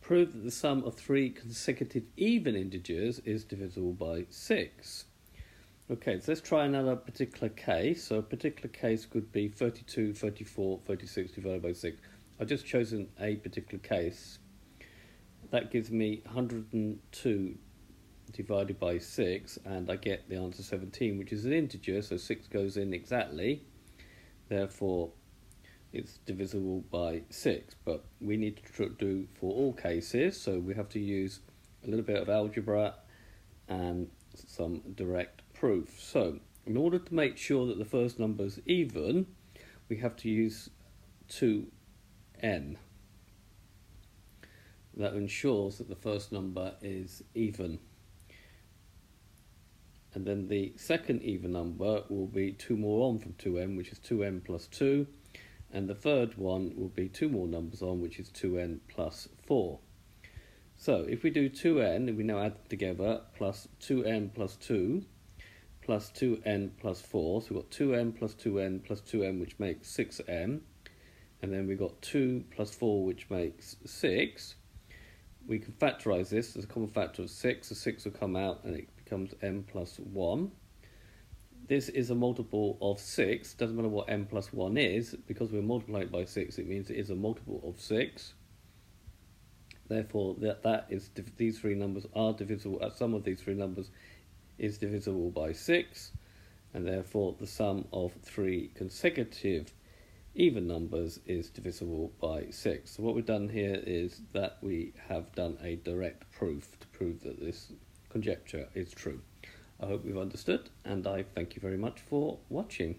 Prove that the sum of three consecutive even integers is divisible by 6. Okay, so let's try another particular case. So a particular case could be 32, 34, 36 divided by 6. I've just chosen a particular case. That gives me 102 divided by 6, and I get the answer 17, which is an integer, so 6 goes in exactly. Therefore, it's divisible by 6, but we need to do for all cases, so we have to use a little bit of algebra and some direct proof. So, in order to make sure that the first number is even, we have to use 2n. That ensures that the first number is even. And then the second even number will be 2 more on from 2n, which is 2n plus 2. And the third one will be 2 more numbers on, which is 2n plus 4. So if we do 2n, we now add them together, plus 2n plus 2, plus 2n plus 4. So we've got 2n plus 2n plus 2n, which makes 6n. And then we've got 2 plus 4, which makes 6. We can factorise this as a common factor of 6. The 6 will come out and it becomes n plus 1. This is a multiple of 6. Doesn't matter what n plus 1 is, because we're multiplying by 6, it means it is a multiple of 6. Therefore, these three numbers are divisible. Sum of these three numbers is divisible by 6, and therefore the sum of three consecutive even numbers is divisible by 6. So what we've done here is that we have done a direct proof to prove that this conjecture is true. I hope you've understood, and I thank you very much for watching.